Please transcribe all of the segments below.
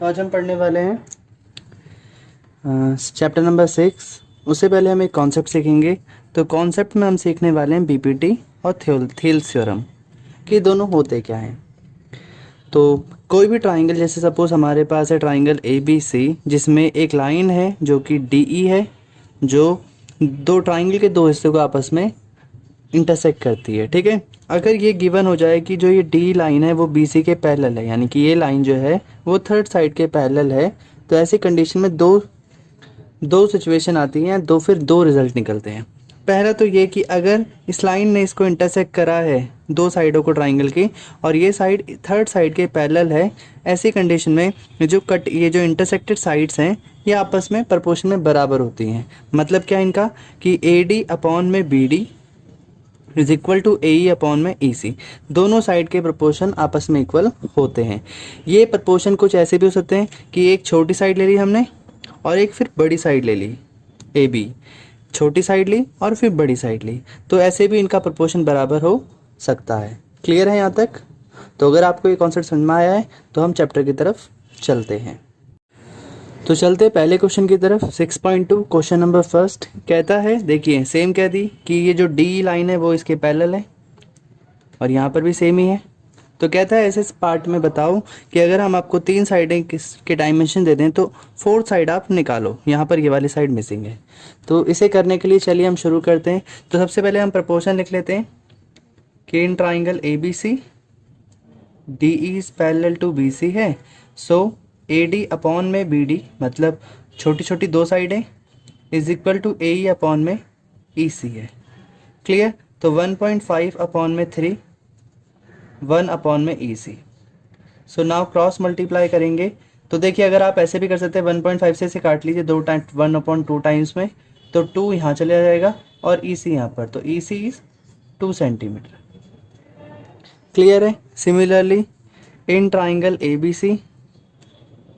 तो आज हम पढ़ने वाले हैं चैप्टर नंबर 6। उससे पहले हम एक कॉन्सेप्ट सीखेंगे। तो कॉन्सेप्ट में हम सीखने वाले हैं बीपीटी और थियल्स थ्योरम कि दोनों होते क्या हैं। तो कोई भी ट्राइंगल, जैसे सपोज हमारे पास है ट्राइंगल ए बी सी, जिसमें एक लाइन है जो कि डी ई है, जो दो ट्राइंगल के दो हिस्सों को आपस में इंटरसेक्ट करती है। ठीक है, अगर ये गिवन हो जाए कि जो ये डी लाइन है वो बी सी के पैरेलल है, यानी कि ये लाइन जो है वो थर्ड साइड के पैरेलल है, तो ऐसी कंडीशन में दो दो सिचुएशन आती हैं, दो रिजल्ट निकलते हैं। पहला तो ये कि अगर इस लाइन ने इसको इंटरसेक्ट करा है दो साइडों को ट्राइंगल की, और ये साइड थर्ड साइड के पैरेलल है, ऐसी कंडीशन में ये जो इंटरसेक्टेड साइड्स हैं ये आपस में प्रोपोर्शन में बराबर होती हैं। मतलब क्या इनका कि ए डी अपॉन में B D is equal to A E upon में ई सी, दोनों साइड के प्रोपोर्शन आपस में इक्वल होते हैं। ये प्रोपोर्शन कुछ ऐसे भी हो सकते हैं कि एक छोटी साइड ले ली हमने और एक फिर बड़ी साइड ले ली, ए बी, छोटी साइड ली और फिर बड़ी साइड ली, तो ऐसे भी इनका प्रोपोर्शन बराबर हो सकता है। क्लियर है यहाँ तक? तो अगर आपको ये कॉन्सेप्ट समझ में आया है तो हम चैप्टर की तरफ चलते हैं। तो चलते पहले क्वेश्चन की तरफ। 6.2 क्वेश्चन नंबर फर्स्ट कहता है, देखिए सेम कह दी कि ये जो डी लाइन है वो इसके पैरेलल है और यहाँ पर भी सेम ही है। तो कहता है ऐसे पार्ट में बताओ कि अगर हम आपको तीन साइडें के डायमेंशन दे दें तो फोर्थ साइड आप निकालो। यहाँ पर ये वाली साइड मिसिंग है। तो इसे करने के लिए चलिए हम शुरू करते हैं। तो सबसे पहले हम प्रोपोर्शन लिख लेते हैं कि in triangle A B C D is parallel to B C है, सो ए डी अपॉन में बी डी, मतलब छोटी छोटी दो साइडें, is equal to A E upon में ई सी है। क्लियर? तो 1.5 अपॉन में 3, 1 अपॉन में ई सी। सो नाउ क्रॉस मल्टीप्लाई करेंगे। तो देखिए अगर आप ऐसे भी कर सकते हैं, 1.5 से काट लीजिए 2 टाइम 1/2 टाइम्स में, तो 2 यहाँ चले जाएगा और ई सी यहाँ पर, तो E C is 2 centimetre. Clear है? Similarly in triangle A B C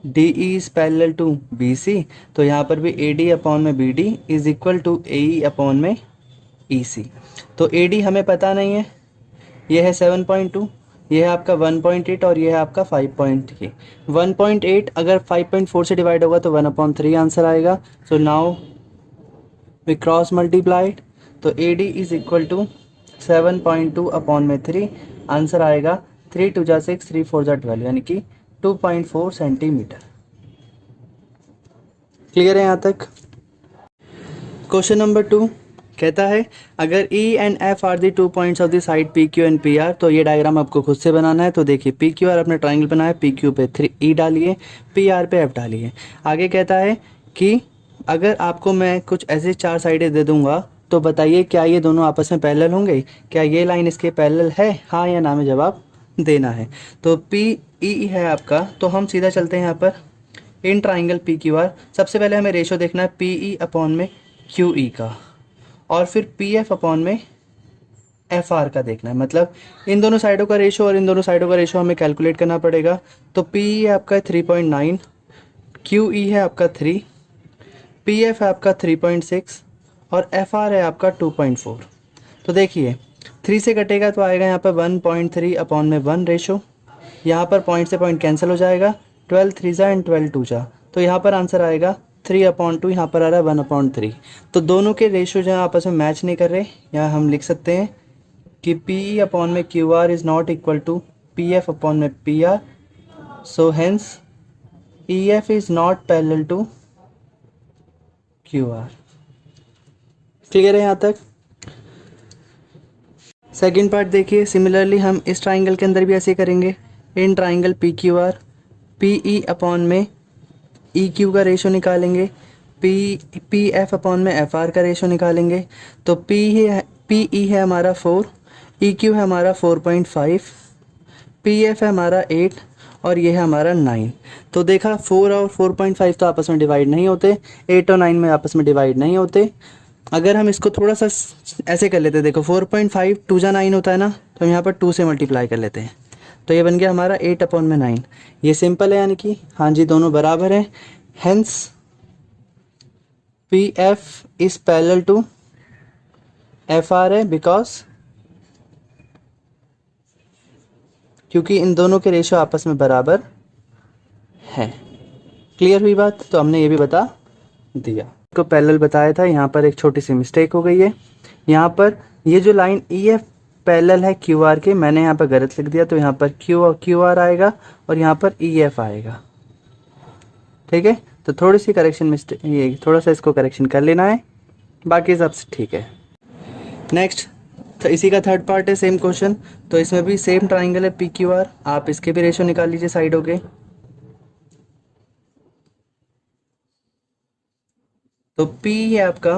D is parallel to B C, तो यहाँ पर भी ए डी अपॉन में B D is equal to A E upon में ई सी। तो ए डी हमें पता नहीं है, ये है 7.2, ये है आपका 1.8 और ये है आपका 5.3। 1.8 अगर 5.4 से डिवाइड होगा तो 1/3 आंसर आएगा। So now we cross multiplied, तो A D is equal to 7.2 upon में 3, आंसर आएगा 3 2 जा 6, 3 4 जा 12, यानी कि 2.4 सेंटीमीटर। क्लियर है यहाँ तक? क्वेश्चन नंबर 2 कहता है अगर E and F are the 2 points of the side P Q and P R, तो ये डायग्राम आपको खुद से बनाना है। तो देखिए पी क्यू आर अपने ट्राइंगल बनाया, पी क्यू पे 3E डालिए, पी आर पे F डालिए। आगे कहता है कि अगर आपको मैं कुछ ऐसे 4 साइडें दे दूंगा तो बताइए क्या ये दोनों आपस में पैरेलल होंगे, क्या ये लाइन इसके पैरेलल है, हाँ या ना में जवाब देना है। तो पी ई है आपका, तो हम सीधा चलते हैं यहाँ पर in triangle P Q R. सबसे पहले हमें रेशो देखना है पी ई अपॉन में क्यू ई का, और फिर पी एफ अपॉन में एफ आर का देखना है। मतलब इन दोनों साइडों का रेशो और इन दोनों साइडों का रेशो हमें कैलकुलेट करना पड़ेगा। तो पी ई है आपका 3.9, क्यू ई है आपका 3, पी एफ है आपका 3.6 और एफ आर है आपका 2.4। तो देखिए 3 से कटेगा तो आएगा यहाँ पर 1.3 अपॉन में 1 रेशो, यहाँ पर पॉइंट से पॉइंट कैंसिल हो जाएगा, 12 3 जा एंड 12 2 जा, तो यहाँ पर आंसर आएगा 3/2, यहाँ पर आ रहा है 1/3। तो दोनों के रेशियो जो आपस में मैच नहीं कर रहे, यहाँ हम लिख सकते हैं कि पी ई अपॉन में Q R is not equal to P F upon में P R, so hence E F is not parallel to Q R. Clear है यहाँ तक? सेकेंड पार्ट देखिए, सिमिलरली हम इस ट्राइंगल के अंदर भी ऐसे करेंगे। इन triangle P Q R P E upon में ई क्यू का रेशो निकालेंगे, पी एफ अपॉन में एफ आर का रेशो निकालेंगे। तो पी ई है हमारा 4, ई क्यू है हमारा 4.5, पी एफ है हमारा 8 और ये है हमारा 9। तो देखा 4 और 4.5 तो आपस में डिवाइड नहीं होते, 8 और 9 में आपस में डिवाइड नहीं होते। अगर हम इसको थोड़ा सा ऐसे कर लेते हैं, देखो 4.5 2 जा 9 होता है ना, तो हम यहाँ पर 2 से मल्टीप्लाई कर लेते हैं, तो ये बन गया हमारा 8 अपॉन में 9। ये सिंपल है, यानी कि हाँ जी दोनों बराबर हैं। Hence P F is parallel to F R है, बिकॉज क्योंकि इन दोनों के रेशो आपस में बराबर है। क्लियर हुई बात? तो हमने ये भी बता दिया को पैरेलल बताया था। यहाँ पर एक छोटी सी मिस्टेक हो गई है, यहाँ पर ये जो लाइन ई एफ पैरेलल है क्यू आर के, मैंने यहाँ पर गलत लिख दिया, तो यहाँ पर क्यू आर आएगा और यहाँ पर ई एफ आएगा। ठीक है, तो थोड़ी सी करेक्शन मिस्टेक, ये थोड़ा सा इसको करेक्शन कर लेना है, बाकी सब ठीक है। नेक्स्ट, तो इसी का थर्ड पार्ट है सेम क्वेश्चन, तो इसमें भी सेम ट्राइंगल है पी क्यू आर, आप इसके भी रेशो निकाल लीजिए साइडों के। तो P है आपका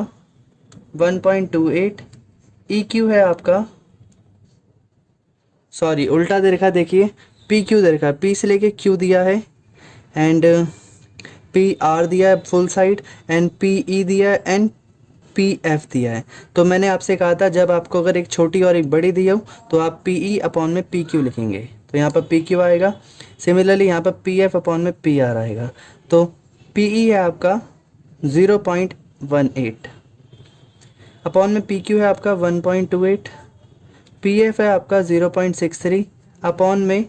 1.28, EQ है आपका, सॉरी उल्टा दे रखा, देखिए PQ दे रखा, P से लेके Q दिया है, एंड PR दिया है फुल साइड, एंड PE दिया है, एंड PF दिया है। तो मैंने आपसे कहा था जब आपको अगर एक छोटी और एक बड़ी दी हो तो आप PE अपॉन में PQ लिखेंगे, तो यहाँ पर PQ आएगा। सिमिलरली यहाँ पर PF अपॉन में PR आएगा। तो PE है आपका 0.18 अपॉन में PQ है आपका 1.28, PF है आपका 0.63 अपॉन में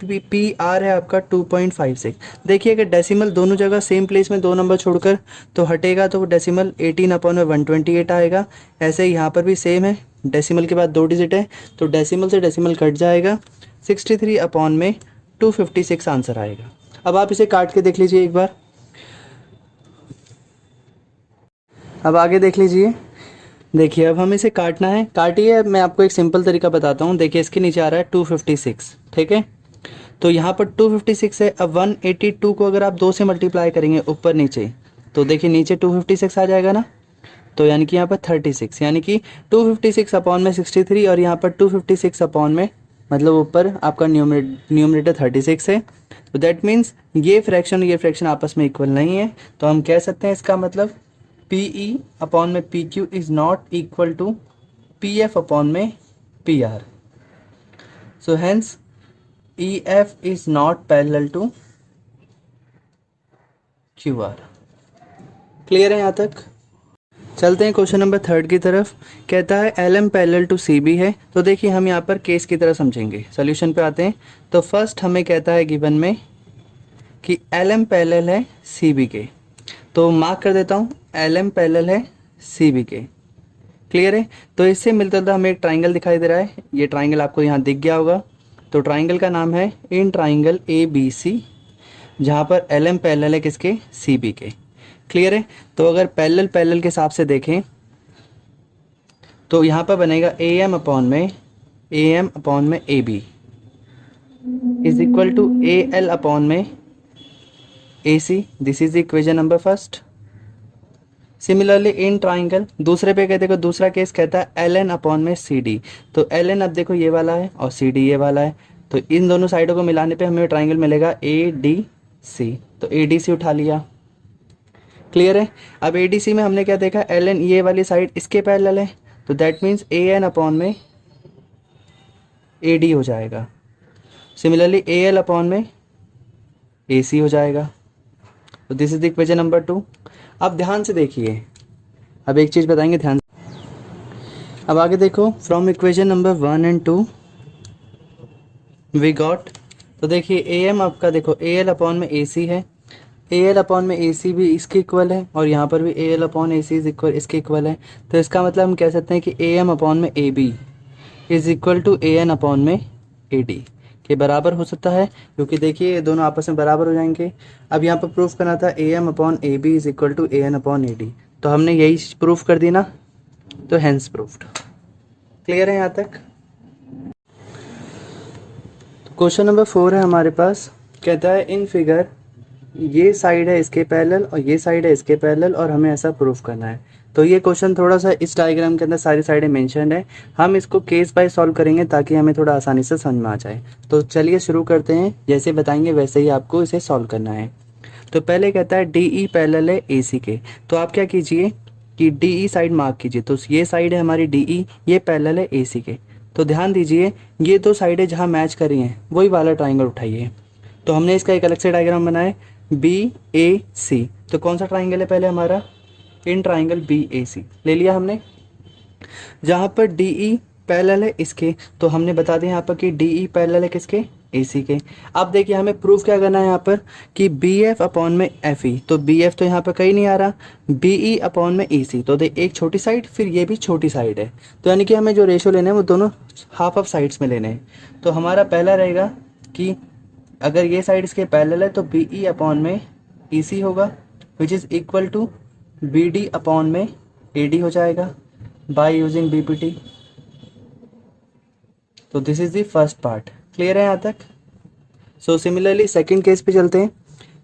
PR है आपका 2.56। देखिए अगर डेसिमल दोनों जगह सेम प्लेस में दो नंबर छोड़कर तो हटेगा, तो वो डेसिमल 18 अपॉन में 128 आएगा। ऐसे ही यहाँ पर भी सेम है, डेसिमल के बाद 2 डिजिट है तो डेसिमल से डेसिमल कट जाएगा, 63 अपॉन में 256 आंसर आएगा। अब आप इसे काट के देख लीजिए एक बार। अब आगे देख लीजिए, देखिए अब हमें इसे काटना है, काटिए। मैं आपको एक सिंपल तरीका बताता हूँ। देखिए इसके नीचे आ रहा है 256, ठीक है, तो यहाँ पर 256 है। अब 182 को अगर आप 2 से मल्टीप्लाई करेंगे ऊपर नीचे, तो देखिए नीचे 256 आ जाएगा ना, तो यानी कि यहाँ पर 36, यानी कि 256 अपॉन में 63 और यहाँ पर 256 अपॉन में, मतलब ऊपर आपका न्यूमरेटर 36 है। तो दैट मीन्स ये फ्रैक्शन आपस में इक्वल नहीं है, तो हम कह सकते हैं इसका मतलब PE अपॉन में PQ is not equal to PF upon में PR। So hence EF is not parallel to QR। Clear है यहाँ तक? चलते हैं क्वेश्चन नंबर 3 की तरफ। कहता है LM पैरेलल टू CB है। तो देखिए हम यहाँ पर केस की तरह समझेंगे, सोल्यूशन पे आते हैं। तो फर्स्ट हमें कहता है गिवन में कि LM पैरेलल है CB के, तो मार्क कर देता हूँ LM पैरेलल है CB के। क्लियर है? तो इससे मिलता जुलता हमें एक ट्राइंगल दिखाई दे रहा है, ये ट्राइंगल आपको यहाँ दिख गया होगा। तो ट्राइंगल का नाम है इन ट्राइंगल ABC, जहाँ पर LM पैरेलल है किसके? CB के। क्लियर है? तो अगर पैरेलल के हिसाब से देखें तो यहाँ पर बनेगा AM अपॉन में AB is equal to AL upon में AC। This is equation number first. Similarly in triangle दूसरे पे कहते, दूसरा केस कहता है LN अपॉन में CD। तो LN अब देखो ये वाला है और CD ये वाला है, तो इन दोनों साइडों को मिलाने पे हमें ट्राइंगल मिलेगा ADC। तो ADC उठा लिया। क्लियर है? अब ADC में हमने क्या देखा, LN ये वाली साइड इसके पैरेलल है, तो दैट मीन्स AN अपॉन में AD हो जाएगा। सिमिलरली AL अपॉन में AC हो जाएगा। तो this is the equation number 2। अब ध्यान से देखिए, अब एक चीज़ बताएंगे ध्यान से। अब आगे देखो, from equation number 1 and 2 we got. तो देखिए AM आपका देखो AL अपॉन में AC है, AL अपॉन में AC भी इसके इक्वल है, और यहाँ पर भी AL upon AC is equal इसके इक्वल है। तो इसका मतलब हम कह सकते हैं कि AM अपॉन में AB is equal to AN upon में AD के बराबर हो सकता है, क्योंकि देखिए ये दोनों आपस में बराबर हो जाएंगे। अब यहाँ पर प्रूफ करना था AM upon AB is equal to AN upon AD, तो हमने यही प्रूफ कर दी ना, तो हेंस प्रूफ्ड। क्लियर है यहाँ तक? तो क्वेश्चन नंबर 4 है हमारे पास। कहता है इन फिगर ये साइड है इसके पैरेलल और ये साइड है इसके पैरेलल, और हमें ऐसा प्रूफ करना है। तो ये क्वेश्चन थोड़ा सा इस डायग्राम के अंदर सारी साइडें मेंशन है, हम इसको केस बाय सॉल्व करेंगे ताकि हमें थोड़ा आसानी से समझ में आ जाए। तो चलिए शुरू करते हैं, जैसे बताएंगे वैसे ही आपको इसे सॉल्व करना है। तो पहले कहता है DE पैरेलल है AC के, तो आप क्या कीजिए कि DE साइड मार्क कीजिए। तो ये साइड है हमारी DE, ये पैरेलल है AC के। तो ध्यान दीजिए ये दो साइडें जहाँ मैच कर रही हैं वही वाला ट्राइंगल उठाइए। तो हमने इसका एक अलग से डायग्राम बनाया BAC। तो कौन सा ट्राइंगल है पहले हमारा? इन ट्राइंगल BAC ले लिया हमने। जहाँ पर DE पैरेलल है इसके, तो हमने बता दिया यहाँ पर कि DE पैरेलल है किसके? AC के। अब देखिए हमें प्रूफ क्या करना है यहाँ पर कि BF अपॉन में FE, तो BF तो यहाँ पर कहीं नहीं आ रहा, BE अपॉन में EC, तो देख एक छोटी साइड फिर ये भी छोटी साइड है, तो यानी कि हमें जो रेशो लेने हैं वो दोनों हाफ साइड्स में लेने हैं। तो हमारा पहला रहेगा कि अगर ये साइड इसके पैरेलल है तो BE अपॉन में EC होगा, which is equal to BD upon में AD हो जाएगा बाय यूजिंग BPT। तो this is the first part, clear है यहाँ तक। सो सिमिलरली सेकंड केस पे चलते हैं।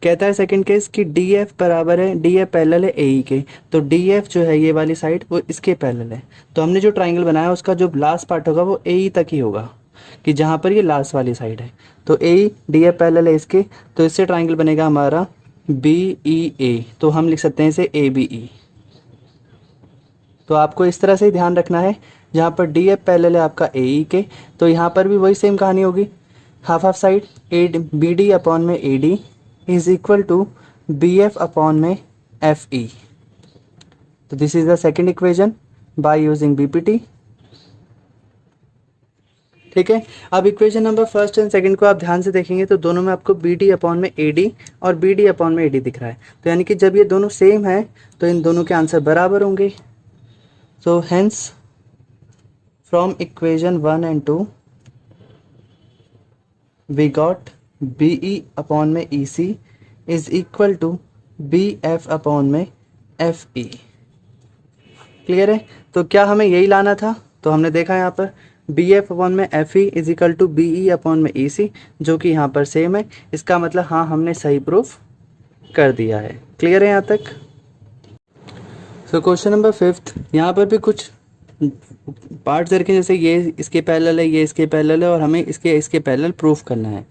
कहता है सेकंड केस कि DF बराबर है, DF पैरेलल है AE के, तो DF जो है ये वाली साइड वो इसके पैरेलल है, तो हमने जो ट्राइंगल बनाया उसका जो लास्ट पार्ट होगा वो AE तक ही होगा, कि जहाँ पर ये लास्ट वाली साइड है। तो AE DF पैरेलल है इसके, तो इससे ट्राइंगल बनेगा हमारा BEA, तो हम लिख सकते हैं इसे ABE। तो आपको इस तरह से ध्यान रखना है, जहाँ पर DF पैरेलल है आपका AE के, तो यहाँ पर भी वही सेम कहानी होगी, हाफ साइड BD अपॉन में AD is equal to BF upon में FE। तो this is the second equation by using BPT। ठीक है, अब equation number first and second को आप ध्यान से देखेंगे तो दोनों में आपको BD अपॉन में AD और BD अपॉन में AD दिख रहा है, तो यानी कि जब ये दोनों सेम है तो इन दोनों के आंसर बराबर होंगे। So hence from equation 1 and 2 we got BE upon में EC is equal to BF upon में FE। क्लियर है, तो क्या हमें यही लाना था, तो हमने देखा यहाँ पर BF अपॉन में FE is equal to BE upon में EC, जो कि यहाँ पर सेम है, इसका मतलब हाँ हमने सही प्रूफ कर दिया है। क्लियर है यहाँ तक। सो क्वेश्चन नंबर फिफ्थ, यहाँ पर भी कुछ पार्ट्स दे रखे हैं, जैसे ये इसके पैरेलल है, ये इसके पैरेलल है और हमें इसके पैरेलल प्रूफ करना है।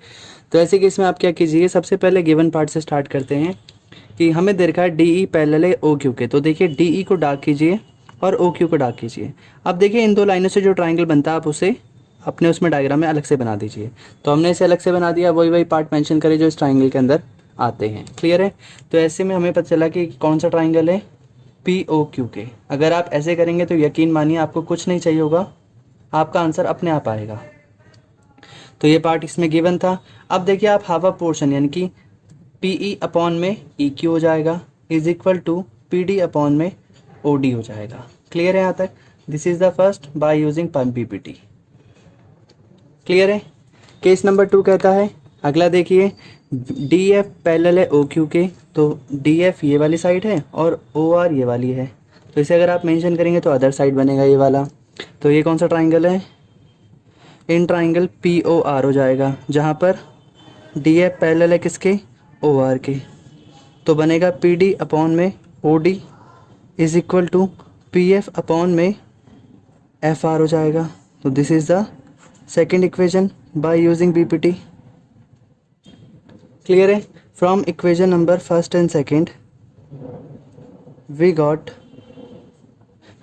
तो ऐसे केस में आप क्या कीजिए, सबसे पहले गिवन पार्ट से स्टार्ट करते हैं कि हमें दे रखा है DE पैरेलल है OQ के, तो देखिए DE को डार्क कीजिए और OQ को डार्क कीजिए। अब देखिए इन दो लाइनों से जो ट्राइंगल बनता है आप उसे अपने उसमें डायग्राम में अलग से बना दीजिए। तो हमने इसे अलग से बना दिया, वही पार्ट मेंशन करें जो इस ट्राइंगल के अंदर आते हैं। क्लियर है, तो ऐसे में हमें पता चला कि कौन सा ट्राइंगल है, POQ के। अगर आप ऐसे करेंगे तो यकीन मानिए आपको कुछ नहीं चाहिए होगा, आपका आंसर अपने आप आएगा। तो ये पार्ट इसमें गिवन था। अब देखिए आप हाफ पोर्शन यानी कि PE अपॉन में EQ हो जाएगा is equal to PD upon में OD हो जाएगा। क्लियर है यहाँ तक। This is the first by using BPT। Clear है। केस नंबर 2 कहता है, अगला देखिए DF पैरेलल है OQ के, तो DF ये वाली साइड है और OR ये वाली है, तो इसे अगर आप मेंशन करेंगे तो अदर साइड बनेगा ये वाला। तो ये कौन सा ट्राइंगल है, इन ट्राइंगल POR हो जाएगा, जहाँ पर DF पैरेलल है किसके, OR के, तो बनेगा PD अपॉन में OD is equal to PF upon में FR हो जाएगा। तो this is the second equation by using BPT। Clear है। From equation number first and second we got,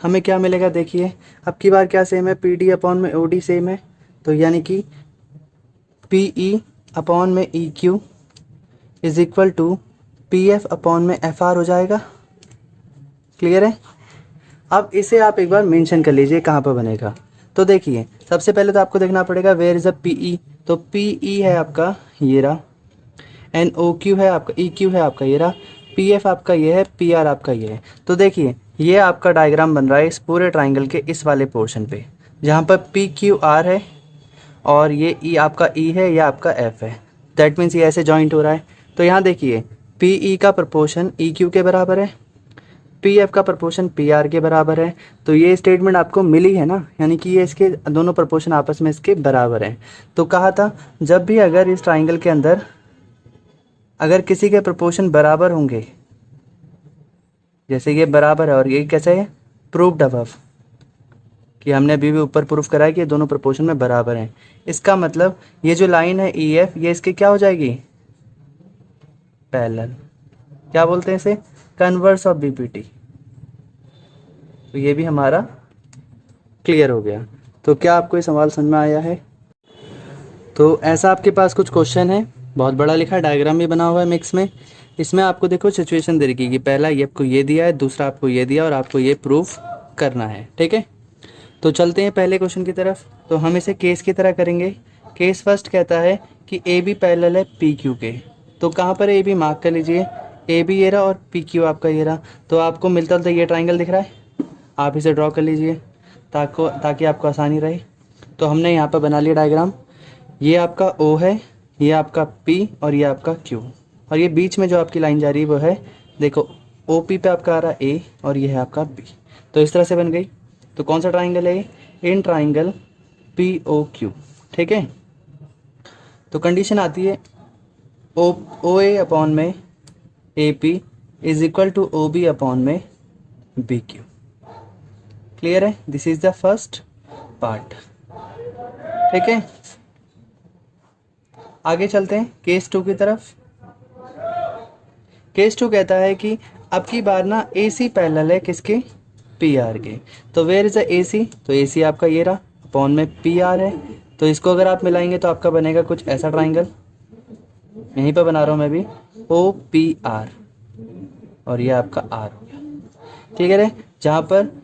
हमें क्या मिलेगा, देखिए अब की बार क्या सेम है, PD अपॉन में OD सेम है, तो यानी कि PE अपॉन में EQ is equal to PF upon में FR हो जाएगा। क्लियर है। अब इसे आप एक बार मेंशन कर लीजिए कहाँ पर बनेगा। तो देखिए सबसे पहले तो आपको देखना पड़ेगा वेयर इज अ PE, तो PE है आपका ये रहा, एंड OQ है आपका, EQ है आपका ये रहा, PF आपका ये है, PR आपका ये है। तो देखिए ये आपका डायग्राम बन रहा है इस पूरे ट्राइंगल के इस वाले पोर्शन पे, जहाँ पर PQR है और ये E आपका E है, या आपका F है, दैट मीन्स ये ऐसे जॉइंट हो रहा है। तो यहाँ देखिए PE का प्रपोर्शन EQ के बराबर है, PF का प्रपोर्शन PR के बराबर है, तो ये स्टेटमेंट आपको मिली है ना, यानी कि ये इसके दोनों प्रपोर्शन आपस में इसके बराबर हैं। तो कहा था जब भी अगर इस ट्राइंगल के अंदर अगर किसी के प्रपोर्शन बराबर होंगे, जैसे ये बराबर है और ये कैसे है, प्रूव्ड अबव, कि हमने अभी भी ऊपर प्रूफ करा है कि ये दोनों प्रपोर्शन में बराबर हैं। इसका मतलब ये जो लाइन है EF ये इसकी क्या हो जाएगी, पैरेलल, क्या बोलते हैं इसे, कन्वर्स ऑफ BPT। तो ये भी हमारा क्लियर हो गया। तो क्या आपको ये सवाल समझ में आया है। तो ऐसा आपके पास कुछ क्वेश्चन है, बहुत बड़ा लिखा है, डायग्राम भी बना हुआ है मिक्स में। इसमें आपको देखो सिचुएशन दे रखी है कि पहला ये आपको ये दिया है, दूसरा आपको ये दिया और आपको ये प्रूफ करना है। ठीक है, तो चलते हैं पहले क्वेश्चन की तरफ। तो हम इसे केस की तरह करेंगे केस फर्स्ट कहता है कि ए बी पैरेलल है पी क्यू के। तो कहाँ पर ए बी मार्क कर लीजिए, ए बी ये रहा और पी क्यू आपका ये रहा। तो आपको मिलता जुलता ये ट्राइंगल दिख रहा है, आप इसे ड्रॉ कर लीजिए ताकि आपको आसानी रहे। तो हमने यहाँ पर बना लिया डायग्राम। ये आपका ओ है, ये आपका पी और ये आपका क्यू, और ये बीच में जो आपकी लाइन जा रही है वो है, देखो ओ पी पे आपका आ रहा है ए और ये है आपका बी। तो इस तरह से बन गई। तो कौन सा ट्राइंगल है ये? In triangle P O Q. ठीक है। तो कंडीशन आती है ओ ए अपॉन में A P is equal to O B upon में बी क्यू। क्लियर है? This is the first part. ठीक है, आगे चलते हैं केस 2 की तरफ। केस 2 कहता है कि अब की बार ना ए सी पैरेलल है किसके? पी आर के। तो वेयर इज द ए सी? तो ए सी आपका ये रहा, अपॉन में पी आर है। तो इसको अगर आप मिलाएंगे तो आपका बनेगा कुछ ऐसा ट्राइंगल, यहीं पर बना रहा हूँ मैं भी, ओ पी आर, और ये आपका आर हो गया। ठीक है, जहाँ पर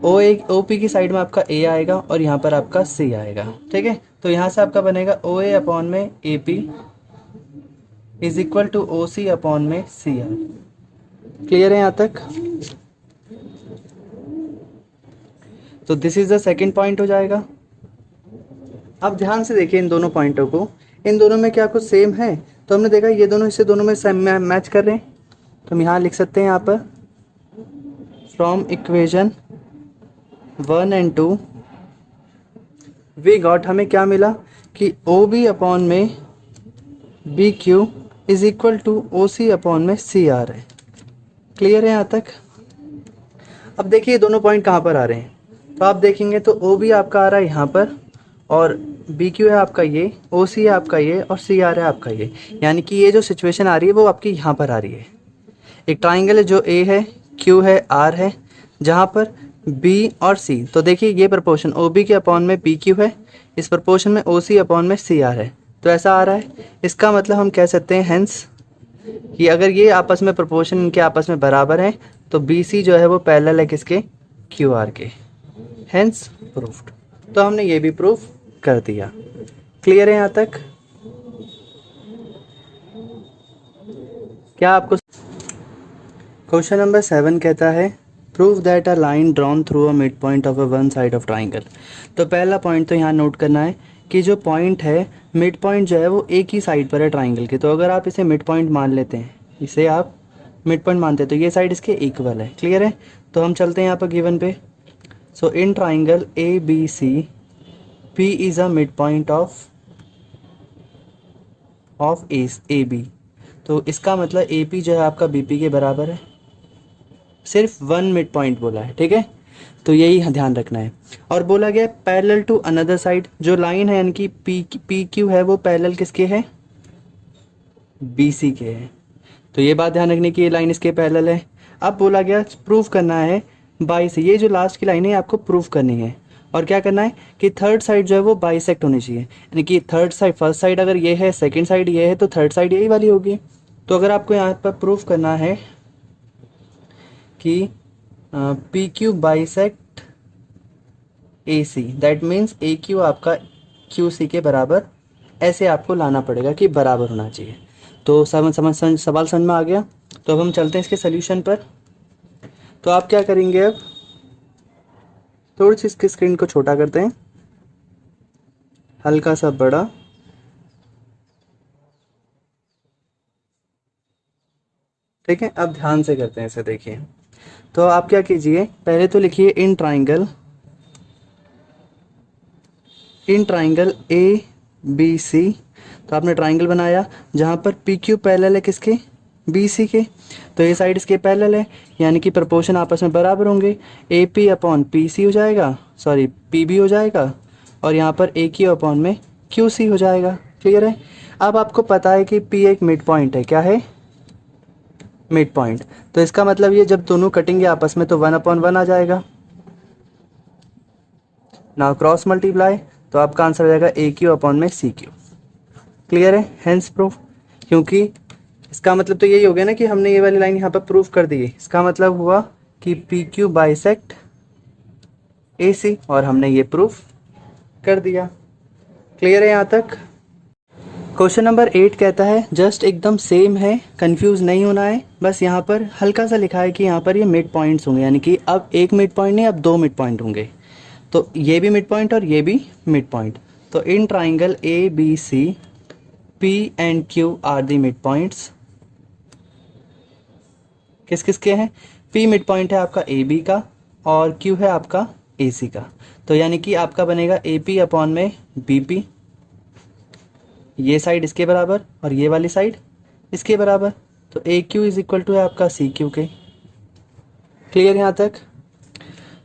ओ पी की साइड में आपका ए आएगा और यहाँ पर आपका सी आएगा। ठीक है, तो यहाँ से आपका बनेगा ओ ए अपॉन में A P is equal to O C upon में सी आर। क्लियर है यहाँ तक? तो this is the second point हो जाएगा। अब ध्यान से देखिए इन दोनों पॉइंटों को, इन दोनों में क्या कुछ सेम है? तो हमने देखा ये दोनों इससे दोनों में सेम मैच कर रहे हैं। तो हम यहाँ लिख सकते हैं, यहाँ पर from equation 1 and 2 we got, हमें क्या मिला कि ओ बी अपॉन में B Q is equal to O C upon में सी आर है। क्लियर है यहाँ तक? अब देखिए दोनों पॉइंट कहाँ पर आ रहे हैं। तो आप देखेंगे तो ओ बी आपका आ रहा है यहाँ पर, और बी क्यू है आपका ये, ओ सी है आपका ये, और सी आर है आपका ये। यानी कि ये जो सिचुएशन आ रही है वो आपकी यहाँ पर आ रही है। एक ट्राइंगल है जो ए है, क्यू है, आर है, जहाँ पर बी और सी। तो देखिए ये प्रपोर्शन ओ बी के अपॉन में बी क्यू है, इस प्रपोर्शन में ओ सी अपॉन में सी आर है। तो ऐसा आ रहा है। इसका मतलब हम कह सकते हैं हेंस कि अगर ये आपस में प्रपोर्शन इनके आपस में बराबर है तो बी सी जो है वो पैरेलल है किसके? क्यू आर के। Hence proofed. तो हमने ये भी प्रूफ कर दिया। क्लियर है यहाँ तक? क्या आपको? क्वेश्चन नंबर 7 कहता है prove that a line drawn through a mid point of a one side of triangle. तो पहला पॉइंट तो यहाँ नोट करना है कि जो पॉइंट है, मिड पॉइंट जो है वो एक ही साइड पर है ट्राइंगल के। तो अगर आप इसे मिड पॉइंट मान लेते हैं, इसे आप मिड पॉइंट मानते हैं, तो ये साइड इसके इक्वल है। क्लियर है? तो हम चलते हैं यहाँ पर गिवन पे। So in triangle A B C P is a mid point of A B. तो इसका मतलब ए पी जो है आपका बी पी के बराबर है। सिर्फ वन मिड पॉइंट बोला है। ठीक है, तो यही ध्यान रखना है। और बोला गया पैरेलल टू अनदर साइड, जो लाइन है यानी कि पी क्यू है वो पैरेलल किसके है? बी सी के है। तो ये बात ध्यान रखने की, ये लाइन इसके पैरेलल है। अब बोला गया प्रूफ करना है बाई से, ये जो लास्ट की लाइन है आपको प्रूफ करनी है। और क्या करना है कि थर्ड साइड जो है वो बाइसेक्ट होनी चाहिए, यानी कि थर्ड साइड, फर्स्ट साइड अगर ये है, सेकंड साइड ये है, तो थर्ड साइड यही वाली होगी। तो अगर आपको यहाँ पर प्रूफ करना है कि P Q bisect A C, that means A Q आपका क्यू सी के बराबर, ऐसे आपको लाना पड़ेगा कि बराबर होना चाहिए। तो सवाल समझ में आ गया। तो अब हम चलते हैं इसके सोल्यूशन पर। तो आप क्या करेंगे, अब थोड़ी सी इसकी स्क्रीन को छोटा करते हैं, हल्का सा बड़ा। ठीक है, अब ध्यान से करते हैं इसे। देखिए, तो आप क्या कीजिए, पहले तो लिखिए इन ट्राइंगल ए बी सी। तो आपने ट्राइंगल बनाया जहाँ पर पी क्यू पैरेलल है किसके? बी सी के। तो ये साइड इसके पैरेलल है, यानी कि प्रपोर्शन आपस में बराबर होंगे। A P upon P C हो जाएगा, सॉरी पी बी हो जाएगा, और यहाँ पर ए क्यू अपॉन में क्यू सी हो जाएगा। क्लियर है? अब आपको पता है कि पी एक मिड पॉइंट है। क्या है? Mid point. तो इसका मतलब ये जब दोनों कटेंगे आपस में तो 1/1 आ जाएगा। नाउ क्रॉस मल्टीप्लाई, तो आपका आंसर हो जाएगा ए क्यू अपॉन में सी क्यू। क्लियर है? Hence proof. क्योंकि इसका मतलब तो यही हो गया ना कि हमने ये वाली लाइन यहाँ पर प्रूफ कर दी है। इसका मतलब हुआ कि पी क्यू बाइसेक्ट ए सी, और हमने ये प्रूफ कर दिया। क्लियर है यहाँ तक? क्वेश्चन नंबर 8 कहता है जस्ट एकदम सेम है, कंफ्यूज नहीं होना है, बस यहाँ पर हल्का सा लिखा है कि यहाँ पर ये मिड पॉइंट्स होंगे, यानी कि अब एक मिड पॉइंट नहीं, अब दो मिड पॉइंट होंगे। तो ये भी मिड पॉइंट और ये भी मिड पॉइंट। तो in triangle A B C P and Q R the mid points. किस किस के हैं? पी मिड पॉइंट है आपका ए बी का और क्यू है आपका ए सी का। तो यानी कि आपका बनेगा ए पी अपॉन में बी पी, ये साइड इसके बराबर और ये वाली साइड इसके बराबर। तो ए क्यू इज इक्वल टू है आपका सी क्यू के। क्लियर यहाँ तक?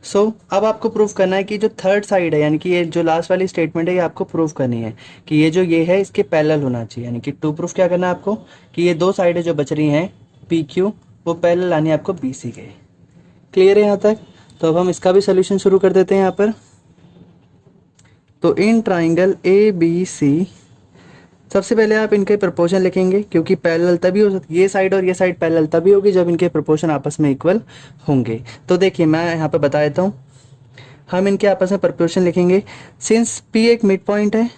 सो अब आपको प्रूफ करना है कि जो थर्ड साइड है, यानी कि ये जो लास्ट वाली स्टेटमेंट है, ये आपको प्रूफ करनी है कि ये जो ये है इसके पैरेलल होना चाहिए। यानी कि टू प्रूफ क्या करना है आपको कि ये दो साइडें जो बच रही हैं पी क्यू, वो पैरेलल लानी है आपको बी सी के। क्लियर है यहाँ तक? तो अब हम इसका भी सोल्यूशन शुरू कर देते हैं यहाँ पर। तो इन ट्राइंगल ए बी सी, सबसे पहले आप इनके प्रोपोर्शन लिखेंगे, क्योंकि पैरेलल तभी हो सकती, ये साइड और ये साइड पैरेलल तभी होगी जब इनके प्रोपोर्शन आपस में इक्वल होंगे। तो देखिए मैं यहाँ पर बता देता हूँ, हम इनके आपस में प्रोपोर्शन लिखेंगे। सिंस पी एक मिड पॉइंट है,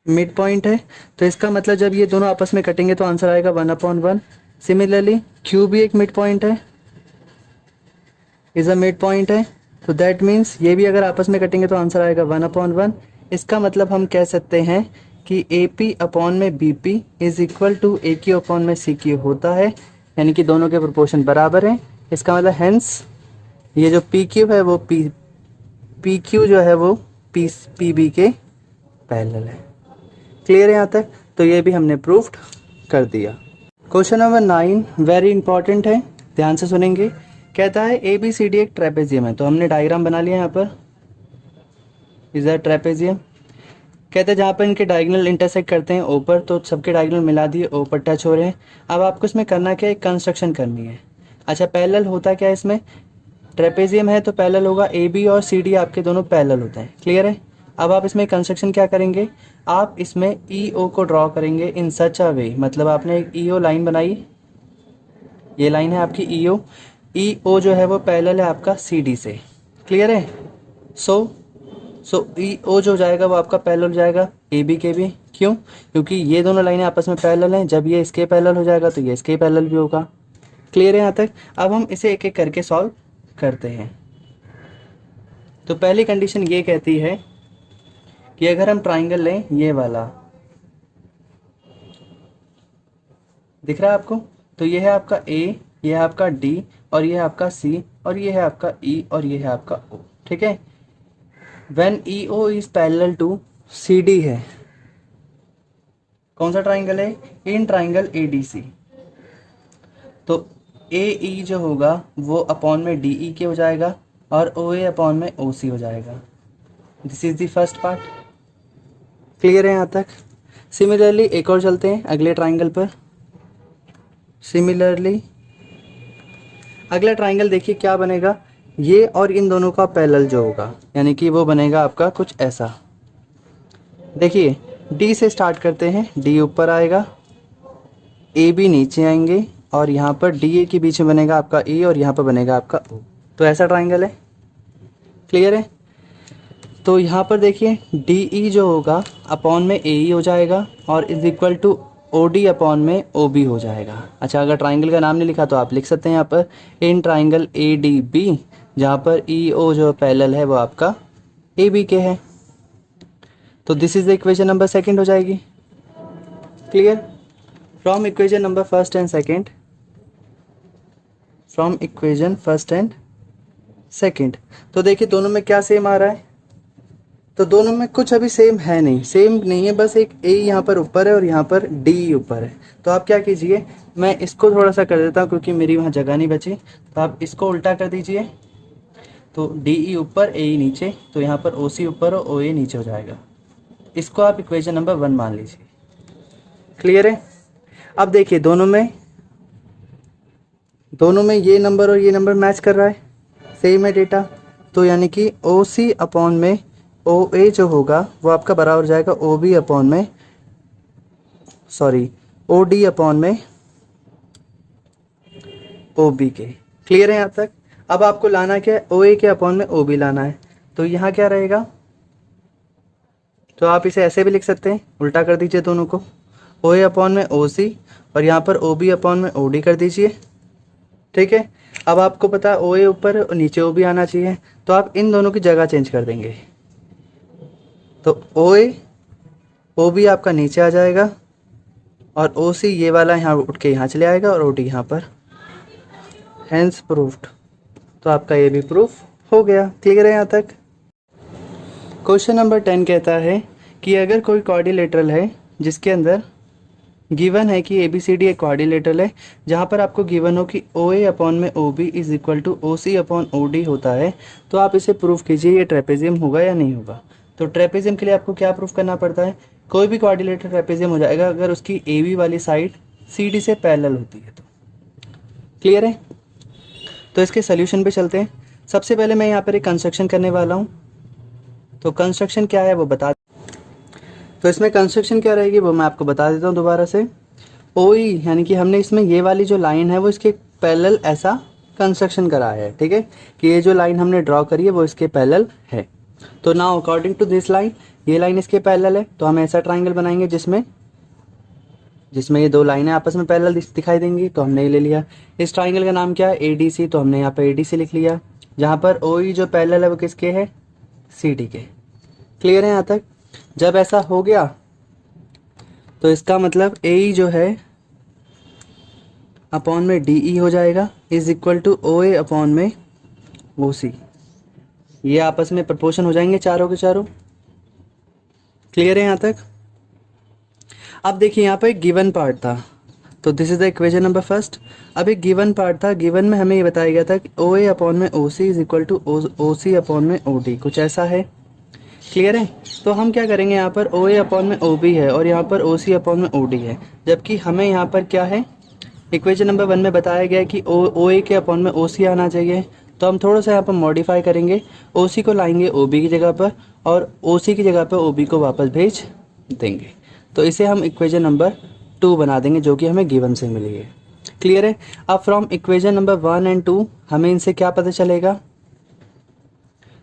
मिड पॉइंट है, तो इसका मतलब जब ये दोनों आपस में कटेंगे तो आंसर आएगा 1/1। सिमिलरली क्यू भी एक मिड पॉइंट है, इज अ मिड पॉइंट है, तो दैट मीन्स ये भी अगर आपस में कटेंगे तो आंसर आएगा 1/1। इसका मतलब हम कह सकते हैं कि ए पी अपॉन में B P is equal to A Q upon में सी क्यू होता है, यानी कि दोनों के प्रोपोर्शन बराबर हैं। इसका मतलब हेंस ये जो पी क्यू है वो पी क्यू जो है वो पी बी के पैरेलल है। क्लियर है यहाँ तक? तो ये भी हमने प्रूफ्ड कर दिया। क्वेश्चन नंबर 9 वेरी इंपॉर्टेंट है, ध्यान से सुनेंगे। कहता है ए बी सी डी एक ट्रेपेजियम है। तो हमने डायग्राम बना लिया यहाँ पर, इज अ ट्रेपेजियम। कहते हैं जहाँ पर इनके डायगोनल इंटरसेक्ट करते हैं ऊपर, तो सबके डायगोनल मिला दिए, ऊपर टच हो रहे हैं। अब आपको इसमें करना क्या है, कंस्ट्रक्शन करनी है। अच्छा पैरेलल होता क्या है इसमें, ट्रेपेजियम है तो पैरेलल होगा, ए बी और सी डी आपके दोनों पैरेलल होते हैं। क्लियर है? अब आप इसमें कंस्ट्रक्शन क्या करेंगे, आप इसमें ई ओ को ड्रॉ करेंगे इन सच अ वे, मतलब आपने एक ई ओ लाइन बनाई, ये लाइन है आपकी ई ओ जो है वो पैरेलल है आपका सी डी से। क्लियर है? सो ई ओ जो जाएगा वो आपका पैरेलल हो जाएगा ए बी के भी। क्यों? क्योंकि ये दोनों लाइनें आपस में पैरेलल हैं, जब ये इसके पैरेलल हो जाएगा तो ये इसके पैरेलल भी होगा। क्लियर है यहाँ तक? अब हम इसे एक एक करके सॉल्व करते हैं। तो पहली कंडीशन ये कहती है कि अगर हम ट्राइंगल लें, ये वाला दिख रहा है आपको, तो ये है आपका ए, ये है आपका डी, और ये है आपका सी, और ये है आपका ई, और ये है आपका ओ। ठीक है? When E O is parallel to C D है, कौन सा ट्राइंगल है, इन ट्राइंगल ए डी सी, तो ए ई जो होगा वो अपॉन में डी ई के हो जाएगा और ओ ए अपॉन में ओ सी हो जाएगा। This is the first part. Clear है यहाँ तक? सिमिलरली एक और चलते हैं अगले ट्राइंगल पर। सिमिलरली अगला ट्राइंगल देखिए क्या बनेगा, ये और इन दोनों का पैरेलल जो होगा, यानी कि वो बनेगा आपका कुछ ऐसा। देखिए डी से स्टार्ट करते हैं, डी ऊपर आएगा, ए बी नीचे आएंगे, और यहाँ पर डी ए के बीच में बनेगा आपका ई, और यहाँ पर बनेगा आपका ओ। तो ऐसा ट्राइंगल है। क्लियर है? तो यहाँ पर देखिए डी ई जो होगा अपॉन में ए ई हो जाएगा, और is equal to O D upon में ओ बी हो जाएगा। अच्छा अगर ट्राइंगल का नाम नहीं लिखा तो आप लिख सकते हैं यहाँ पर in triangle A D B, जहाँ पर ई ओ जो पैरेलल है वो आपका ए बी के है। तो this is the equation number 2 हो जाएगी। Clear? From equation number first and second, from equation first and second, तो देखिए दोनों में क्या सेम आ रहा है, तो दोनों में कुछ अभी सेम है नहीं, सेम नहीं है, बस एक ए यहाँ पर ऊपर है और यहाँ पर डी ऊपर है। तो आप क्या कीजिए, मैं इसको थोड़ा सा कर देता हूँ क्योंकि मेरी वहाँ जगह नहीं बची, तो आप इसको उल्टा कर दीजिए, तो डी ई ऊपर ए ई नीचे, तो यहाँ पर ओ सी ऊपर और ओ ए नीचे हो जाएगा। इसको आप इक्वेशन नंबर 1 मान लीजिए। क्लियर है? अब देखिए दोनों में ये नंबर और ये नंबर मैच कर रहा है, सेम है डेटा, तो यानी कि ओ सी अपॉन में ओ ए जो होगा वो आपका बराबर हो जाएगा ओ बी अपॉन में, सॉरी ओ डी अपॉन में ओ बी के। क्लियर है यहाँ तक? अब आपको लाना क्या है, ओ ए के अपॉन में ओ बी लाना है। तो यहाँ क्या रहेगा, तो आप इसे ऐसे भी लिख सकते हैं, उल्टा कर दीजिए दोनों को, ओ ए अपॉन में ओ सी और यहाँ पर ओ बी अपॉन में ओ डी कर दीजिए। ठीक है, अब आपको पता है ओ ए ऊपर और नीचे ओ बी आना चाहिए, तो आप इन दोनों की जगह चेंज कर देंगे। तो ओ ए ओ बी आपका नीचे आ जाएगा और ओ सी ये वाला यहाँ उठ के यहाँ चले आएगा और ओ डी यहाँ पर, हैंस प्रूफ्ड। तो आपका ये भी प्रूफ हो गया। क्लियर है यहाँ तक? क्वेश्चन नंबर 10 कहता है कि अगर कोई क्वाड्रिलेटरल है जिसके अंदर गिवन है कि ए बी सी डी एक क्वाड्रिलेटरल है, जहाँ पर आपको गिवन हो कि ओ ए अपॉन में O B is equal to O C upon O D होता है, तो आप इसे प्रूफ कीजिए ये ट्रेपेजियम होगा या नहीं होगा। तो ट्रेपेजियम के लिए आपको क्या प्रूफ करना पड़ता है, कोई भी क्वाड्रिलेटरल ट्रेपेजियम हो जाएगा अगर उसकी ए बी वाली साइड सी डी से पैरेलल होती है तो। क्लियर है? तो इसके सोल्यूशन पे चलते हैं। सबसे पहले मैं यहाँ पर एक कंस्ट्रक्शन करने वाला हूँ, तो कंस्ट्रक्शन क्या है वो बता, तो इसमें कंस्ट्रक्शन क्या रहेगी वो मैं आपको बता देता हूँ दोबारा से। ओ ई यानी कि हमने इसमें ये वाली जो लाइन है वो इसके पैरेलल ऐसा कंस्ट्रक्शन कराया है। ठीक है, कि ये जो लाइन हमने ड्रॉ करी है वो इसके पैरेलल है। तो now according to this line, ये लाइन इसके पैरेलल है, तो हम ऐसा ट्राइंगल बनाएंगे जिसमें ये दो लाइनें आपस में पैरेलल दिखाई देंगी, तो हमने ये ले लिया। इस ट्राइंगल का नाम क्या है, ए डी सी, तो हमने यहाँ पर ए डी सी लिख लिया, जहाँ पर ओ ई जो पैरेलल है वो किसके है, सी डी के। क्लियर है यहाँ तक? जब ऐसा हो गया तो इसका मतलब ए ई जो है अपॉन में डी ई हो जाएगा is equal to O A upon में ओ सी, ये आपस में प्रोपोर्शन हो जाएंगे चारों के चारों। क्लियर है यहाँ तक? अब देखिए यहाँ पर एक गिवन पार्ट था, तो this is the equation number first. अब एक गिवन पार्ट था, गिवन में हमें ये बताया गया था कि ओ ए अपॉन में O C is equal to O C upon में ओ डी, कुछ ऐसा है। क्लियर है? तो हम क्या करेंगे, यहाँ पर ओ ए अपॉन में ओ बी है और यहाँ पर ओ सी अपॉन में ओ डी है, जबकि हमें यहाँ पर क्या है, इक्वेशन नंबर 1 में बताया गया है कि ओ ए के अपॉन में ओ सी आना चाहिए। तो हम थोड़ा सा यहाँ पर मॉडिफाई करेंगे, ओ सी को लाएंगे ओ बी की जगह पर और ओ सी की जगह पर ओ बी को वापस भेज देंगे। तो इसे हम इक्वेशन नंबर 2 बना देंगे जो कि हमें गिवन से मिली है। क्लियर है? अब फ्रॉम इक्वेशन नंबर 1 एंड 2 हमें इनसे क्या पता चलेगा,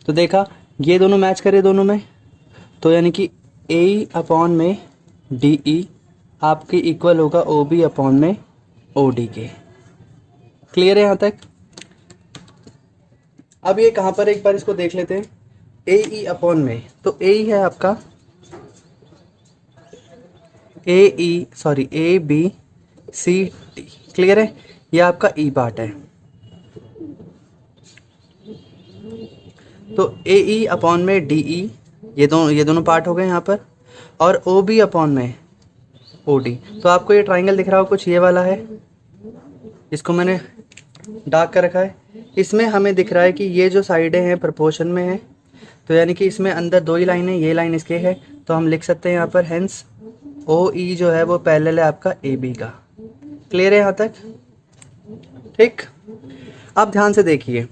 तो देखा ये दोनों मैच करे दोनों में, तो यानी कि ए अपॉन में डी ई आपके इक्वल होगा ओ बी अपॉन में ओ डी के। क्लियर है यहाँ तक? अब ये कहाँ पर, एक बार इसको देख लेते हैं। ए ई अपॉन में, तो ए ई है आपका A B C D. Clear है? ये आपका ई पार्ट है, तो ए ई अपॉन में डी ई, ये दोनों पार्ट हो गए यहाँ पर, और ओ बी अपॉन में ओ डी। तो आपको ये ट्राइंगल दिख रहा हो कुछ ये वाला है, इसको मैंने डार्क कर रखा है। इसमें हमें दिख रहा है कि ये जो साइडें हैं प्रोपोर्शन में है, तो यानी कि इसमें अंदर दो ही लाइनें, ये लाइन इसके है, तो हम लिख सकते हैं यहाँ पर हेंस ओ ई जो है वो पैरेलल है आपका ए बी का। क्लियर है यहाँ तक? ठीक। अब ध्यान से देखिए,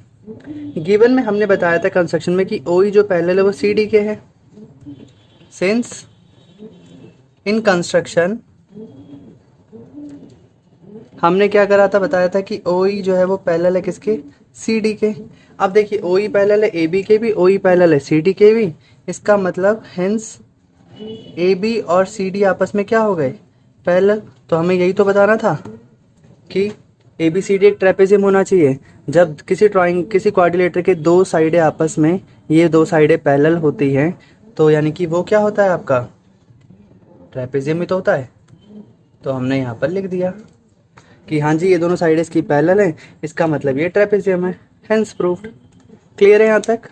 गिवन में हमने बताया था कंस्ट्रक्शन में कि ओ ई जो पैरेलल है वो सी डी के है। सिंस इन कंस्ट्रक्शन हमने क्या करा था, बताया था कि ओ ई जो है वो पैरेलल है किसके, सी डी के। अब देखिए ओ ई पैरेलल है ए बी के भी, ओ ई पैरेलल है सी डी के भी, इसका मतलब हेंस ए बी और सी डी आपस में क्या हो गए, पैरेलल। तो हमें यही तो बताना था कि ए बी सी डी एक ट्रेपेजियम होना चाहिए। जब किसी क्वाड्रिलेटर के दो साइडें आपस में, ये दो साइडें पैरेलल होती हैं, तो यानी कि वो क्या होता है आपका, ट्रेपेजियम ही तो होता है। तो हमने यहाँ पर लिख दिया कि हाँ जी ये दोनों साइडें इसकी पैरेलल हैं, इसका मतलब ये ट्रेपेजियम है, हेंस प्रूव्ड। क्लियर है यहाँ तक?